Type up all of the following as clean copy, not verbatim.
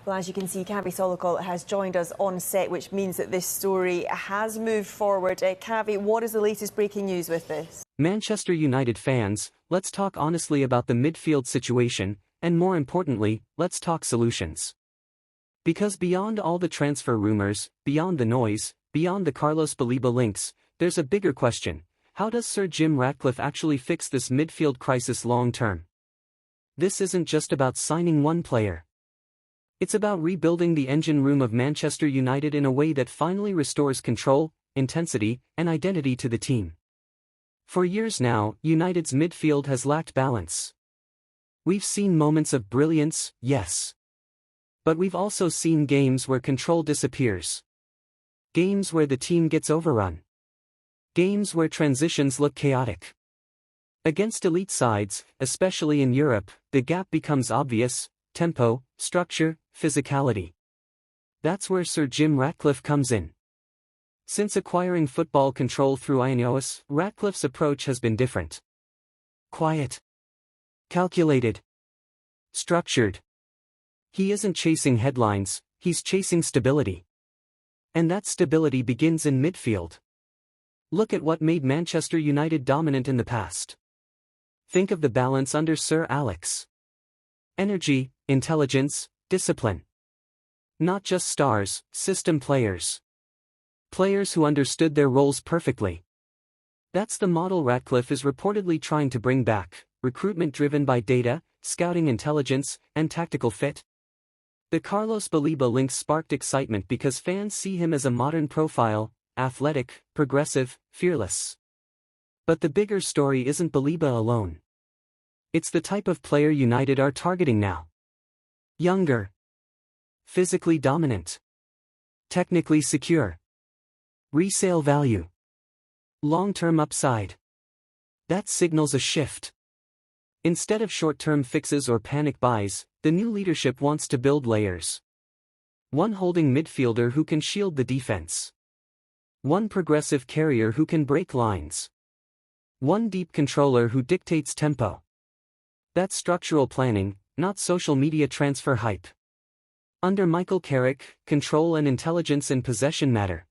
Well, as you can see, Kavi Solokol has joined us on set, which means that this story has moved forward. Kavi, what is the latest breaking news with this? Manchester United fans, let's talk honestly about the midfield situation, and more importantly, let's talk solutions. Because beyond all the transfer rumors, beyond the noise, beyond the Carlos Baleba links, there's a bigger question. How does Sir Jim Ratcliffe actually fix this midfield crisis long term? This isn't just about signing one player. It's about rebuilding the engine room of Manchester United in a way that finally restores control, intensity, and identity to the team. For years now, United's midfield has lacked balance. We've seen moments of brilliance, yes. But we've also seen games where control disappears. Games where the team gets overrun. Games where transitions look chaotic. Against elite sides, especially in Europe, the gap becomes obvious: tempo, structure, physicality. That's where Sir Jim Ratcliffe comes in. Since acquiring football control through INEOS, Ratcliffe's approach has been different. Quiet. Calculated. Structured. He isn't chasing headlines, he's chasing stability. And that stability begins in midfield. Look at what made Manchester United dominant in the past. Think of the balance under Sir Alex. Energy, intelligence, discipline. Not just stars, system players. Players who understood their roles perfectly. That's the model Ratcliffe is reportedly trying to bring back: recruitment driven by data, scouting intelligence, and tactical fit. The Carlos Baleba link sparked excitement because fans see him as a modern profile: athletic, progressive, fearless. But the bigger story isn't Baleba alone. It's the type of player United are targeting now. Younger. Physically dominant. Technically secure. Resale value. Long-term upside. That signals a shift. Instead of short-term fixes or panic buys, the new leadership wants to build layers. One holding midfielder who can shield the defense. One progressive carrier who can break lines. One deep controller who dictates tempo. That's structural planning, not social media transfer hype. Under Michael Carrick, control and intelligence in possession matter.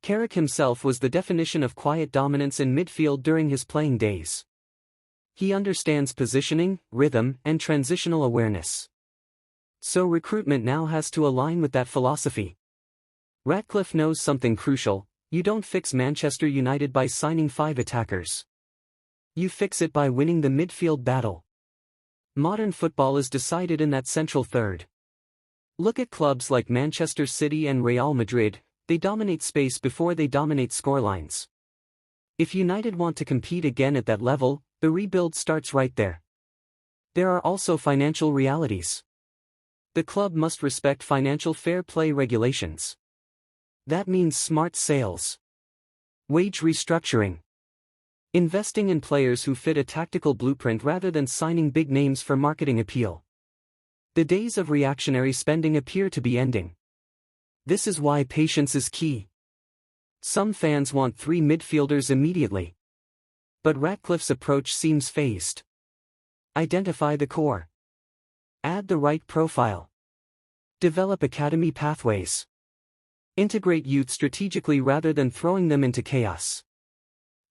Carrick himself was the definition of quiet dominance in midfield during his playing days. He understands positioning, rhythm, and transitional awareness. So recruitment now has to align with that philosophy. Ratcliffe knows something crucial: you don't fix Manchester United by signing 5 attackers. You fix it by winning the midfield battle. Modern football is decided in that central third. Look at clubs like Manchester City and Real Madrid. They dominate space before they dominate scorelines. If United want to compete again at that level, the rebuild starts right there. There are also financial realities. The club must respect financial fair play regulations. That means smart sales. Wage restructuring. Investing in players who fit a tactical blueprint rather than signing big names for marketing appeal. The days of reactionary spending appear to be ending. This is why patience is key. Some fans want 3 midfielders immediately. But Ratcliffe's approach seems phased. Identify the core. Add the right profile. Develop academy pathways. Integrate youth strategically rather than throwing them into chaos.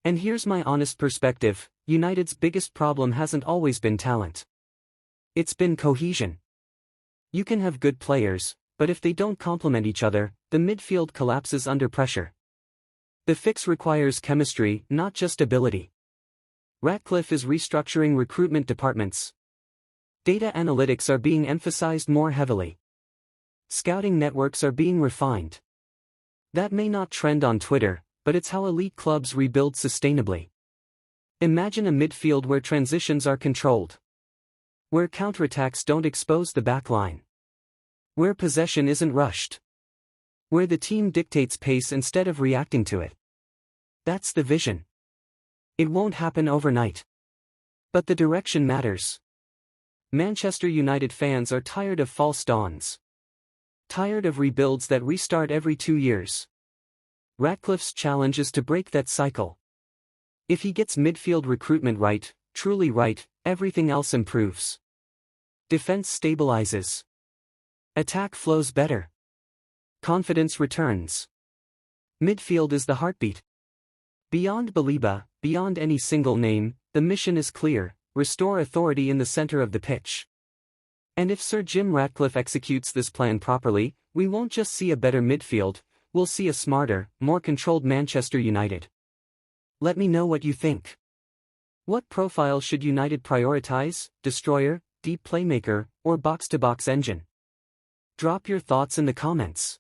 And here's my honest perspective: United's biggest problem hasn't always been talent. It's been cohesion. You can have good players, but if they don't complement each other, the midfield collapses under pressure. The fix requires chemistry, not just ability. Ratcliffe is restructuring recruitment departments. Data analytics are being emphasized more heavily. Scouting networks are being refined. That may not trend on Twitter, but it's how elite clubs rebuild sustainably. Imagine a midfield where transitions are controlled. Where counterattacks don't expose the backline. Where possession isn't rushed. Where the team dictates pace instead of reacting to it. That's the vision. It won't happen overnight. But the direction matters. Manchester United fans are tired of false dawns. Tired of rebuilds that restart every 2 years. Ratcliffe's challenge is to break that cycle. If he gets midfield recruitment right, truly right, everything else improves. Defense stabilizes. Attack flows better. Confidence returns. Midfield is the heartbeat. Beyond Baleba, beyond any single name, the mission is clear: restore authority in the center of the pitch. And if Sir Jim Ratcliffe executes this plan properly, we won't just see a better midfield, we'll see a smarter, more controlled Manchester United. Let me know what you think. What profile should United prioritize: destroyer, deep playmaker, or box-to-box engine? Drop your thoughts in the comments.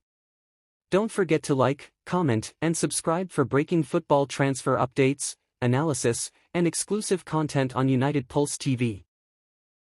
Don't forget to like, comment, and subscribe for breaking football transfer updates, analysis, and exclusive content on United Pulse TV.